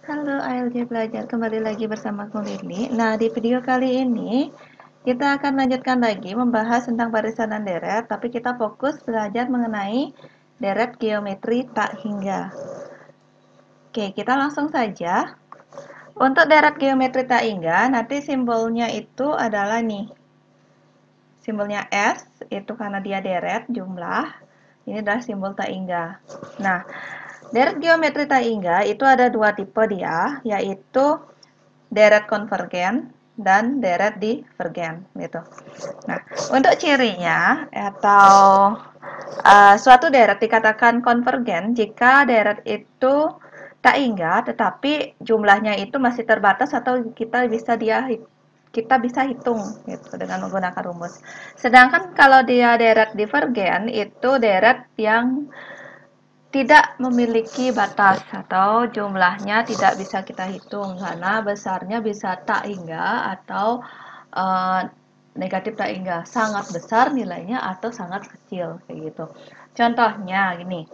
Halo ALJ Belajar, kembali lagi bersama Kung Lili. Nah, di video kali ini kita akan lanjutkan lagi membahas tentang barisan dan deret, tapi kita fokus belajar mengenai deret geometri tak hingga. Oke, kita langsung saja. Untuk deret geometri tak hingga, nanti simbolnya itu adalah nih. Simbolnya S, itu karena dia deret, jumlah. Ini adalah simbol tak hingga. Nah, deret geometri tak hingga itu ada dua tipe dia, yaitu deret konvergen dan deret divergen gitu. Nah, untuk cirinya atau suatu deret dikatakan konvergen jika deret itu tak hingga tetapi jumlahnya itu masih terbatas atau kita bisa hitung gitu dengan menggunakan rumus. Sedangkan kalau dia deret divergen itu deret yang tidak memiliki batas atau jumlahnya tidak bisa kita hitung karena besarnya bisa tak hingga atau uh, negatif tak hingga, sangat besar nilainya atau sangat kecil kayak gitu. Contohnya gini.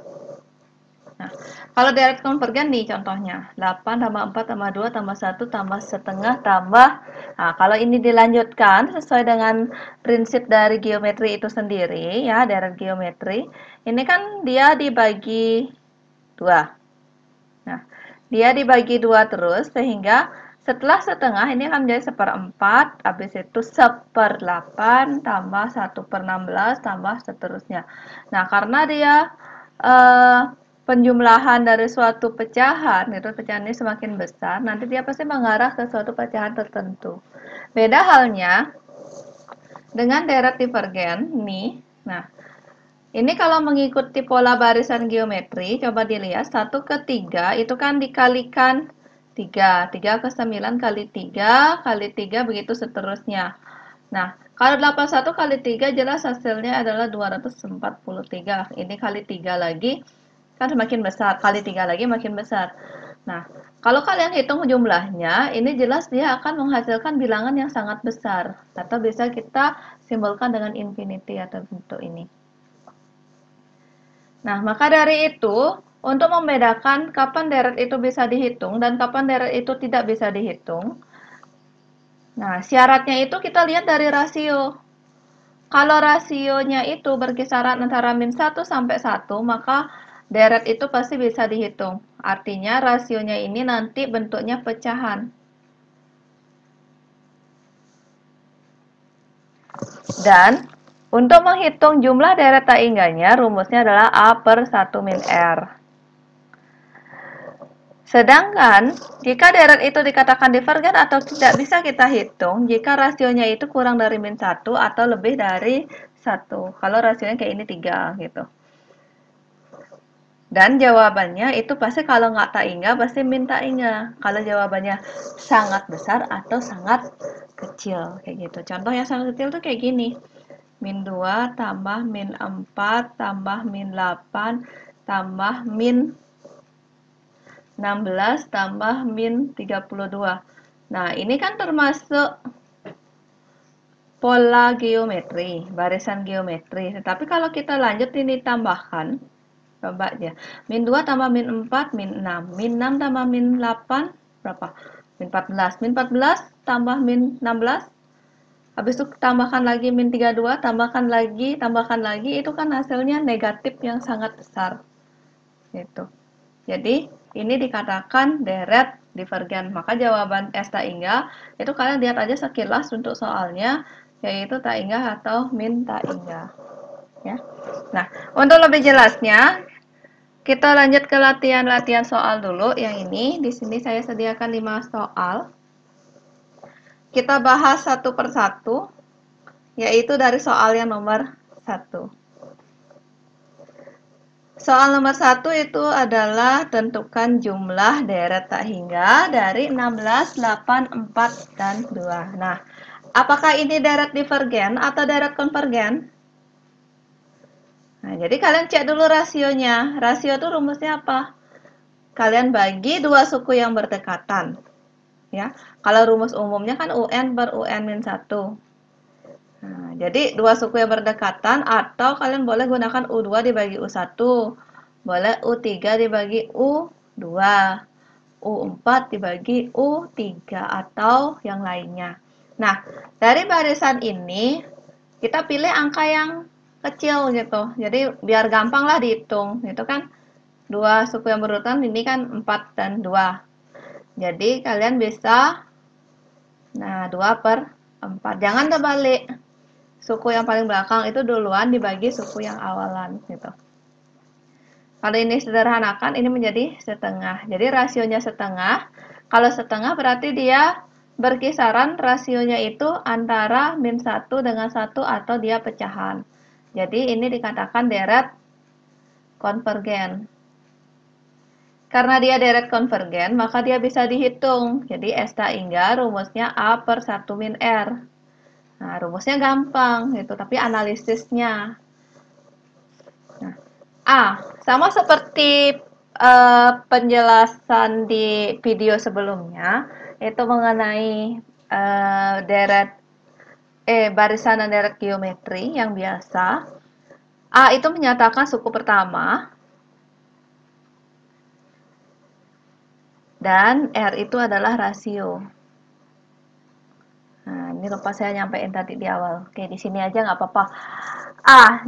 Nah, kalau deret konvergen nih contohnya 8 tambah 4 tambah 2 tambah 1 tambah setengah tambah. Nah, kalau ini dilanjutkan sesuai dengan prinsip dari geometri itu sendiri ya, deret geometri. Ini kan dia dibagi 2. Nah, dia dibagi 2 terus sehingga setelah setengah ini akan menjadi 1/4, habis itu 1/8 tambah 1/16 tambah seterusnya. Nah, karena dia eh, penjumlahan dari suatu pecahan, itu pecahan ini semakin besar, nanti dia pasti mengarah ke suatu pecahan tertentu. Beda halnya dengan deret divergen nih. Nah, ini kalau mengikuti pola barisan geometri, coba dilihat 1 ke 3 itu kan dikalikan 3, 3 ke 9 kali 3 kali 3 begitu seterusnya. Nah, kalau 81 kali 3 jelas hasilnya adalah 243. Ini kali 3 lagi kan semakin besar, kali 3 lagi makin besar. Nah, kalau kalian hitung jumlahnya, ini jelas dia akan menghasilkan bilangan yang sangat besar atau bisa kita simbolkan dengan infinity atau bentuk ini. Nah, maka dari itu, untuk membedakan kapan deret itu bisa dihitung dan kapan deret itu tidak bisa dihitung, nah, syaratnya itu kita lihat dari rasio. Kalau rasionya itu berkisaran antara min 1 sampai 1, maka deret itu pasti bisa dihitung. Artinya rasionya ini nanti bentuknya pecahan. Dan untuk menghitung jumlah deret tak hingganya, rumusnya adalah A per 1 min R. Sedangkan, jika deret itu dikatakan divergen atau tidak bisa kita hitung, jika rasionya itu kurang dari min 1 atau lebih dari 1. Kalau rasionya kayak ini 3 gitu. Dan jawabannya itu pasti kalau nggak tak hingga, pasti min tak hingga. Kalau jawabannya sangat besar atau sangat kecil, kayak gitu. Contoh yang sangat kecil tuh kayak gini. Min 2 tambah min 4 tambah min 8 tambah min 16 tambah min 32. Nah, ini kan termasuk pola geometri, barisan geometri. Tetapi kalau kita lanjut ini tambahkan, coba aja. Min 2 tambah min 4, min 6. Min 6 tambah min 8, berapa? Min 14. Min 14 tambah min 16. Habis itu tambahkan lagi min 32, tambahkan lagi, itu kan hasilnya negatif yang sangat besar. Gitu. Jadi, ini dikatakan deret divergen. Maka jawaban S tak hingga, itu kalian lihat aja sekilas untuk soalnya, yaitu tak hingga atau min tak hingga. Ya. Nah, untuk lebih jelasnya, kita lanjut ke latihan-latihan soal dulu. Yang ini, di sini saya sediakan 5 soal. Kita bahas satu persatu, yaitu dari soal yang nomor 1. Soal nomor 1 itu adalah tentukan jumlah deret tak hingga dari 16, 8, 4, dan 2. Nah, apakah ini deret divergen atau deret konvergen? Nah, jadi kalian cek dulu rasionya. Rasio itu rumusnya apa? Kalian bagi dua suku yang berdekatan. Ya, kalau rumus umumnya kan UN per UN min 1. Nah, jadi dua suku yang berdekatan atau kalian boleh gunakan U2 dibagi U1. Boleh U3 dibagi U2. U4 dibagi U3 atau yang lainnya. Nah, dari barisan ini kita pilih angka yang kecil gitu. Jadi biar gampang lah dihitung, gitu kan. Dua suku yang berurutan ini kan 4 dan 2. Jadi kalian bisa, nah 2/4. Jangan terbalik. Suku yang paling belakang itu duluan dibagi suku yang awalan gitu. Kalau ini sederhanakan, ini menjadi setengah. Jadi rasionya setengah. Kalau setengah berarti dia berkisaran rasionya itu antara -1 dengan 1 atau dia pecahan. Jadi ini dikatakan deret konvergen. Karena dia deret konvergen, maka dia bisa dihitung. Jadi S hingga rumusnya A/1-R. Nah, rumusnya gampang gitu, tapi analisisnya. Nah, sama seperti penjelasan di video sebelumnya, itu mengenai barisan dan deret geometri yang biasa. A itu menyatakan suku pertama, dan R itu adalah rasio. Nah, ini lupa saya nyampein tadi di awal. Oke, di sini aja nggak apa-apa.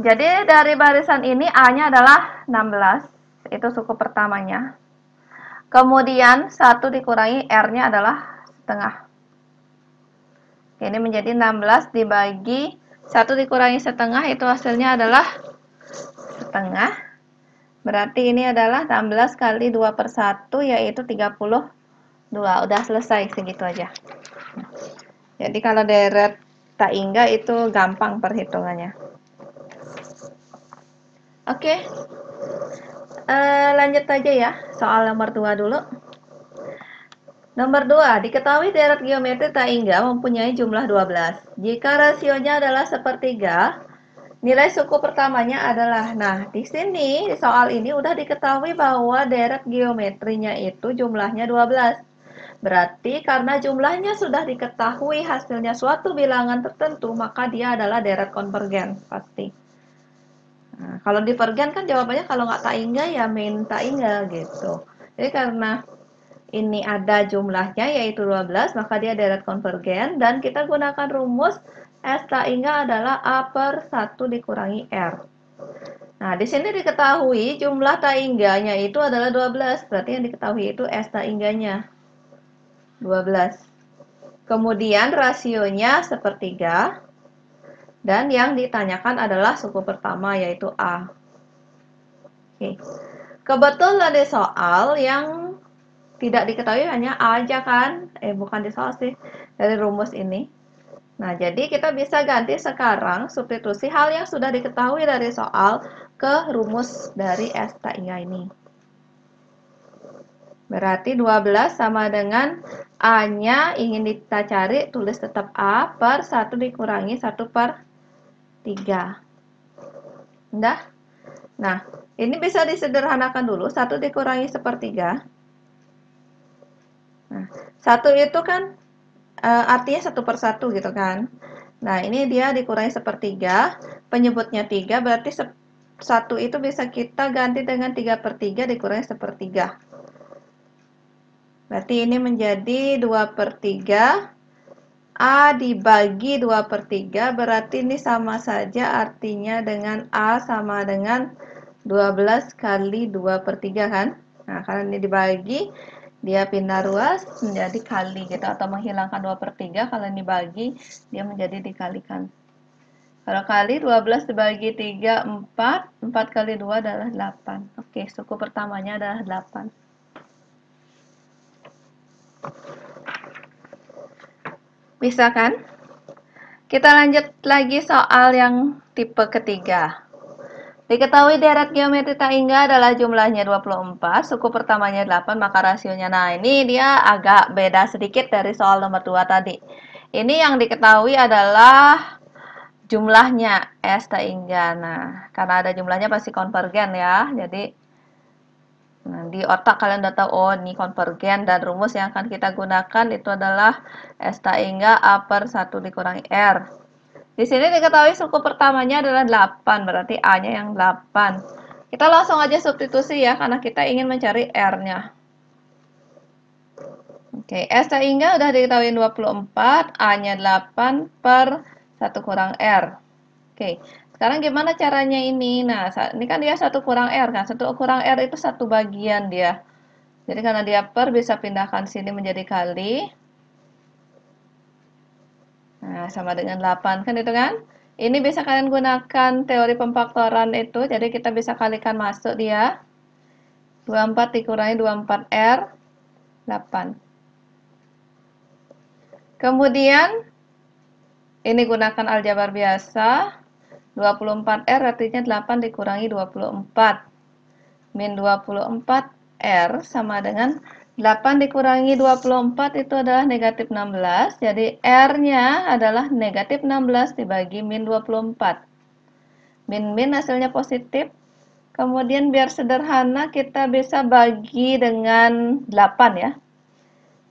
Jadi dari barisan ini A-nya adalah 16, itu suku pertamanya. Kemudian 1 dikurangi R-nya adalah setengah. Ini menjadi 16 dibagi 1 dikurangi setengah, itu hasilnya adalah setengah. Berarti ini adalah 16 kali 2/1, yaitu 32. Udah selesai, segitu aja. Jadi kalau deret tak hingga itu gampang perhitungannya. Oke. Lanjut aja ya, soal nomor 2 dulu. Nomor 2, diketahui deret geometri tak hingga mempunyai jumlah 12. Jika rasionya adalah sepertiga, nilai suku pertamanya adalah, nah di sini soal ini udah diketahui bahwa deret geometrinya itu jumlahnya 12. Berarti karena jumlahnya sudah diketahui hasilnya suatu bilangan tertentu, maka dia adalah deret konvergen, pasti. Nah, kalau divergen kan jawabannya kalau nggak tak hingga ya min tak hingga gitu. Jadi karena ini ada jumlahnya yaitu 12, maka dia deret konvergen, dan kita gunakan rumus S tak hingga adalah A/1 dikurangi R. Nah, di sini diketahui jumlah tak hingganya itu adalah 12, berarti yang diketahui itu S tak hingganya 12. Kemudian rasionya sepertiga, dan yang ditanyakan adalah suku pertama yaitu A. Oke. Kebetulan di soal yang tidak diketahui hanya A aja kan? Bukan di soal sih, dari rumus ini. Nah, jadi kita bisa ganti sekarang substitusi hal yang sudah diketahui dari soal ke rumus dari S tak hingga ini. Berarti 12 sama dengan A-nya ingin kita cari, tulis tetap A/1 dikurangi 1/3. Udah? Nah, ini bisa disederhanakan dulu. 1 dikurangi sepertiga. Nah, 1 itu kan artinya 1/1 gitu kan. Nah, ini dia dikurangi sepertiga. Penyebutnya 3, berarti 1 itu bisa kita ganti dengan 3/3 dikurangi sepertiga. Berarti ini menjadi 2/3. A dibagi 2/3, berarti ini sama saja artinya dengan A sama dengan 12 kali 2/3 kan. Nah, karena ini dibagi, dia pindah ruas menjadi kali gitu, atau menghilangkan 2/3, kalau ini dibagi, dia menjadi dikalikan. Kalau kali 12 dibagi 3, 4, 4 kali 2 adalah 8. Oke, suku pertamanya adalah 8. Bisa kan? Kita lanjut lagi soal yang tipe ketiga. Diketahui deret geometri tak hingga adalah jumlahnya 24, suku pertamanya 8, maka rasionya. Nah, ini dia agak beda sedikit dari soal nomor 2 tadi. Ini yang diketahui adalah jumlahnya S tak hingga. Nah, karena ada jumlahnya pasti konvergen ya. Jadi di otak kalian udah tahu, oh ini konvergen, dan rumus yang akan kita gunakan itu adalah S tak hingga A/1 dikurangi R. Di sini diketahui suku pertamanya adalah 8, berarti A-nya yang 8. Kita langsung aja substitusi ya, karena kita ingin mencari R-nya. Oke, S sehingga udah diketahui 24, A-nya 8 per 1 kurang R. Oke, sekarang gimana caranya ini? Nah, ini kan dia 1 kurang R kan, 1 kurang R itu 1 bagian dia. Jadi karena dia per, bisa pindahkan sini menjadi kali. Nah, sama dengan 8, kan itu kan? Ini bisa kalian gunakan teori pemfaktoran itu, jadi kita bisa kalikan masuk dia. 24 dikurangi 24R, 8. Kemudian, ini gunakan aljabar biasa. 24R artinya 8 dikurangi 24. Min 24R sama dengan 8 dikurangi 24 itu adalah negatif 16. Jadi R-nya adalah negatif 16 dibagi min 24. Min hasilnya positif. Kemudian biar sederhana kita bisa bagi dengan 8 ya.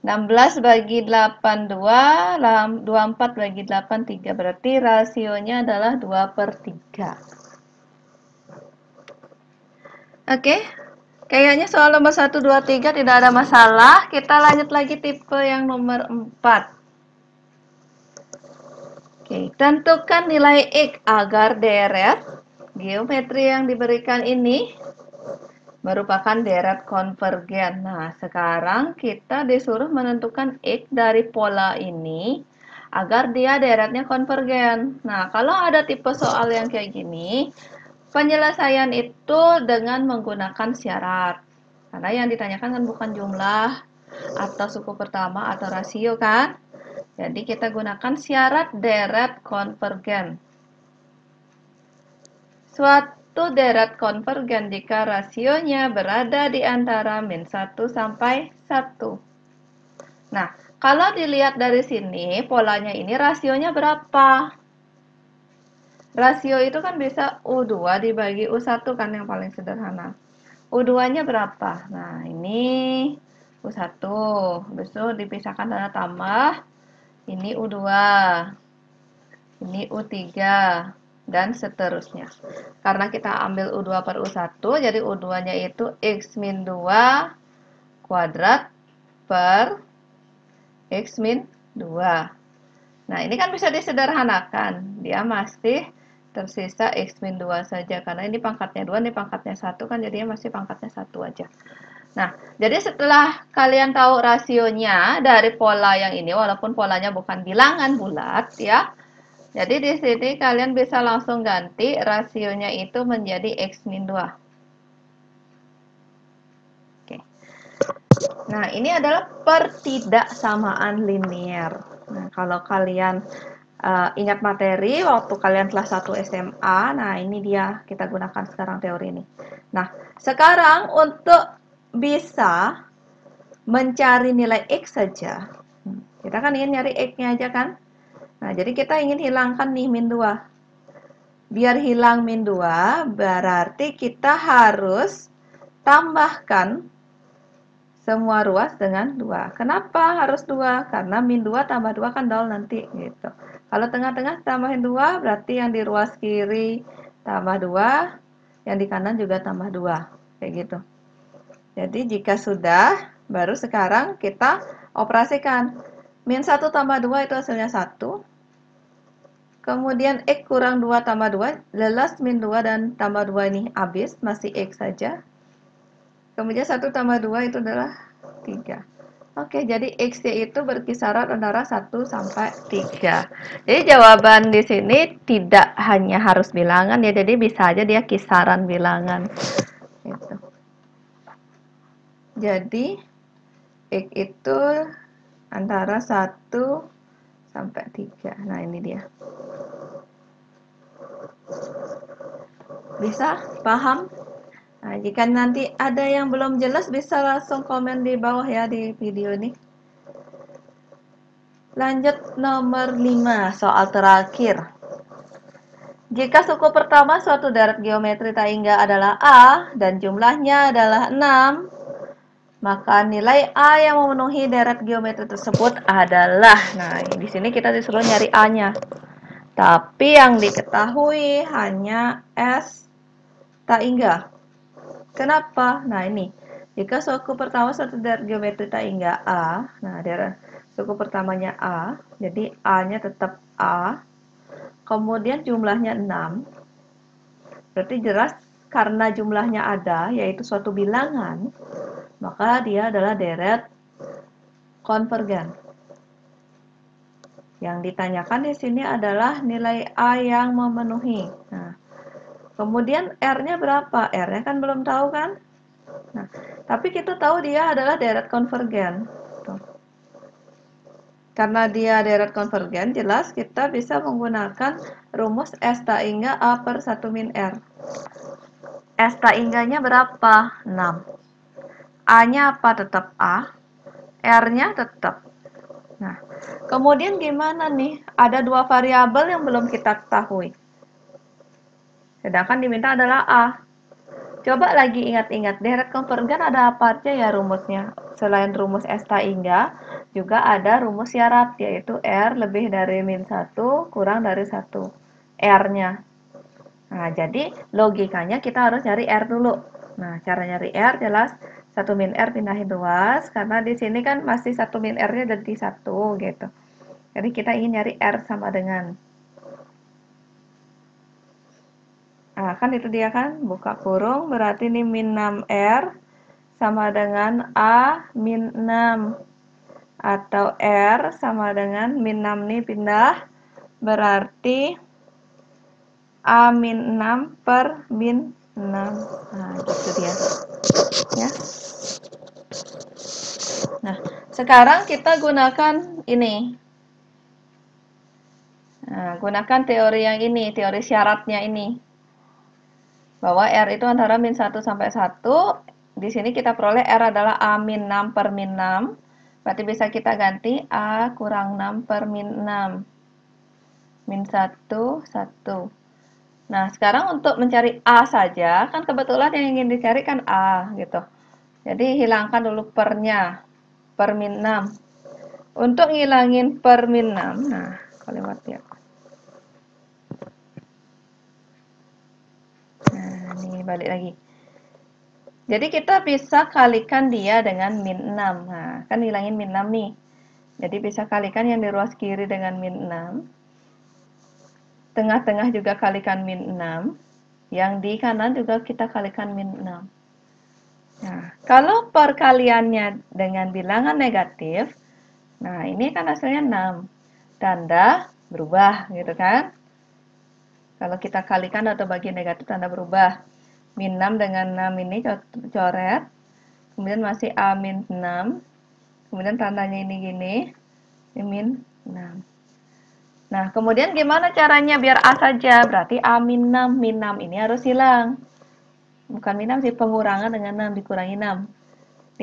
16 bagi 8, 2, 24 bagi 8, 3. Berarti rasionya adalah 2 per 3. Oke, kayaknya soal nomor 1, 2, 3 tidak ada masalah. Kita lanjut lagi tipe yang nomor 4. Oke, tentukan nilai X agar deret geometri yang diberikan ini merupakan deret konvergen. Nah, sekarang kita disuruh menentukan X dari pola ini agar dia deretnya konvergen. Nah, kalau ada tipe soal yang kayak gini, penyelesaian itu dengan menggunakan syarat. Karena yang ditanyakan kan bukan jumlah atau suku pertama atau rasio kan. Jadi kita gunakan syarat deret konvergen. Suatu deret konvergen jika rasionya berada di antara min 1 sampai 1. Nah, kalau dilihat dari sini, polanya ini rasionya berapa? Rasio itu kan bisa U2 dibagi U1 kan yang paling sederhana. U2-nya berapa? Nah, ini U1. Besok dipisahkan tanda tambah. Ini U2. Ini U3. Dan seterusnya. Karena kita ambil U2 per U1, jadi U2-nya itu X min 2 kuadrat per X min 2. Nah, ini kan bisa disederhanakan. Dia masih tersisa X min 2 saja. Karena ini pangkatnya 2, ini pangkatnya 1 kan jadinya masih pangkatnya 1 aja. Nah, jadi setelah kalian tahu rasionya dari pola yang ini, walaupun polanya bukan bilangan bulat ya, jadi di sini kalian bisa langsung ganti rasionya itu menjadi X min 2. Oke. Nah, ini adalah pertidaksamaan linear. Nah, kalau kalian ingat materi waktu kalian kelas 1 SMA, nah ini dia kita gunakan sekarang teori ini. Nah, sekarang untuk bisa mencari nilai X saja, kita kan ingin nyari X-nya aja kan? Nah, jadi kita ingin hilangkan nih min 2. Biar hilang min 2, berarti kita harus tambahkan semua ruas dengan 2. Kenapa harus 2? Karena min 2 tambah 2 kan 0 nanti gitu. Kalau tengah-tengah tambahin 2, berarti yang di ruas kiri tambah 2, yang di kanan juga tambah 2. Kayak gitu. Jadi jika sudah, baru sekarang kita operasikan. Min 1 tambah 2 itu hasilnya 1. Kemudian X kurang 2 tambah 2, jelas min 2 dan tambah 2 ini habis, masih X saja. Kemudian 1 tambah 2 itu adalah 3. Oke, jadi X-nya itu berkisaran antara 1 sampai 3. Jadi jawaban di sini tidak hanya harus bilangan ya, jadi bisa aja dia kisaran bilangan. Gitu. Jadi X itu antara 1 sampai 3. Nah, ini dia. Bisa? Paham? Nah, jika nanti ada yang belum jelas bisa langsung komen di bawah ya di video ini. Lanjut nomor 5, soal terakhir. Jika suku pertama suatu deret geometri tak hingga adalah A dan jumlahnya adalah 6, maka nilai A yang memenuhi deret geometri tersebut adalah, nah di sini kita disuruh nyari A-nya. Tapi yang diketahui hanya S tak hingga. Kenapa? Nah ini, Jika suku pertama suatu deret geometri tak hingga A, nah deret suku pertamanya A, jadi A-nya tetap A, kemudian jumlahnya 6, berarti jelas karena jumlahnya ada, yaitu suatu bilangan, maka dia adalah deret konvergen. Yang ditanyakan di sini adalah nilai A yang memenuhi. Nah, kemudian R-nya berapa? R-nya kan belum tahu kan? Nah, tapi kita tahu dia adalah deret konvergen. Tuh. Karena dia deret konvergen, jelas kita bisa menggunakan rumus S tak hingga A per 1 min R. S tak hingganya berapa? 6. A-nya apa? Tetap A. R-nya tetap. Nah, kemudian gimana nih? Ada dua variabel yang belum kita ketahui. Sedangkan diminta adalah A. Coba lagi ingat-ingat, deret konvergen ada apa aja ya rumusnya? Selain rumus S tak hingga, juga ada rumus syarat, yaitu R lebih dari min 1 kurang dari 1. R-nya. Nah, jadi logikanya kita harus cari R dulu. Nah, cara nyari R jelas 1 min R pindahin luas, karena di sini kan masih 1 min R-nya jadi 1 gitu. Jadi kita ingin nyari R sama dengan. Nah, kan itu dia kan, buka kurung, berarti ini min 6R sama dengan A min 6. Atau R sama dengan min 6 ini pindah, berarti A min 6 per min 6. Nah, gitu dia. Ya. Nah, sekarang kita gunakan ini. Nah, gunakan teori yang ini, teori syaratnya ini. Bahwa R itu antara min 1 sampai 1. Di sini kita peroleh R adalah A min 6 per min 6. Berarti bisa kita ganti A kurang 6 per min 6. Min 1, 1. Nah, sekarang untuk mencari A saja, kan kebetulan yang ingin dicari kan A, gitu. Jadi, hilangkan dulu pernya, per min 6. Untuk ngilangin per min 6, nah, kalimat ya. Nah, ini balik lagi. Jadi, kita bisa kalikan dia dengan min 6. Nah, kan hilangin min 6 nih. Jadi, bisa kalikan yang di ruas kiri dengan min 6. Tengah-tengah juga kalikan min 6. Yang di kanan juga kita kalikan min 6. Nah, kalau perkaliannya dengan bilangan negatif, nah ini kan hasilnya 6. Tanda berubah, gitu kan? Kalau kita kalikan atau bagi negatif, tanda berubah. Min 6 dengan 6 ini coret. Kemudian masih A min 6. Kemudian tandanya ini gini. Ini min 6. Nah, kemudian gimana caranya biar A saja? Berarti A min 6. Min 6 ini harus hilang. Bukan min 6 sih, pengurangan dengan 6, dikurangi 6.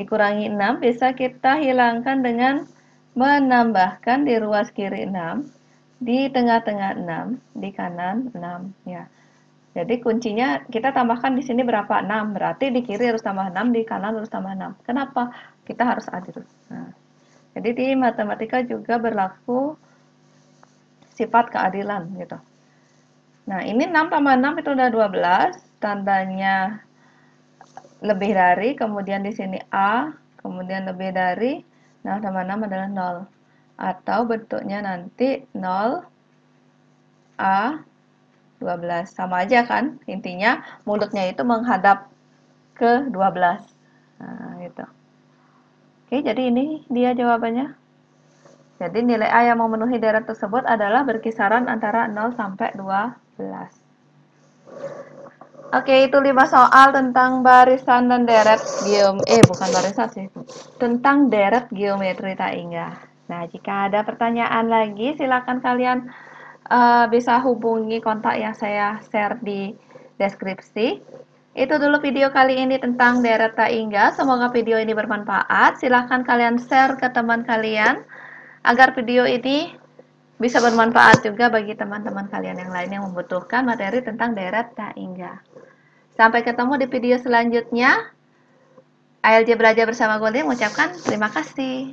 Dikurangi 6 bisa kita hilangkan dengan menambahkan di ruas kiri 6, di tengah-tengah 6, di kanan 6 ya. Jadi kuncinya kita tambahkan di sini berapa? 6. Berarti di kiri harus tambah 6, di kanan harus tambah 6. Kenapa? Kita harus adil. Nah, jadi di matematika juga berlaku sifat keadilan gitu. Nah, ini 6 tambah 6 itu udah 12, tandanya lebih dari, kemudian di sini A, kemudian lebih dari, nah tambah 6 adalah 0. Atau bentuknya nanti 0 A 12. Sama aja kan? Intinya mulutnya itu menghadap ke 12. Nah, gitu. Oke, jadi ini dia jawabannya. Jadi nilai A yang memenuhi deret tersebut adalah berkisaran antara 0 sampai 12. Oke, itu 5 soal tentang barisan dan deret bukan barisan sih. Tentang deret geometri tak hingga. Nah, jika ada pertanyaan lagi, silakan kalian bisa hubungi kontak yang saya share di deskripsi. Itu dulu video kali ini tentang deret tak hingga. Semoga video ini bermanfaat. Silakan kalian share ke teman kalian agar video ini bisa bermanfaat juga bagi teman-teman kalian yang lain yang membutuhkan materi tentang deret tak hingga. Sampai ketemu di video selanjutnya. ALJ Belajar Bersama Goldie mengucapkan terima kasih.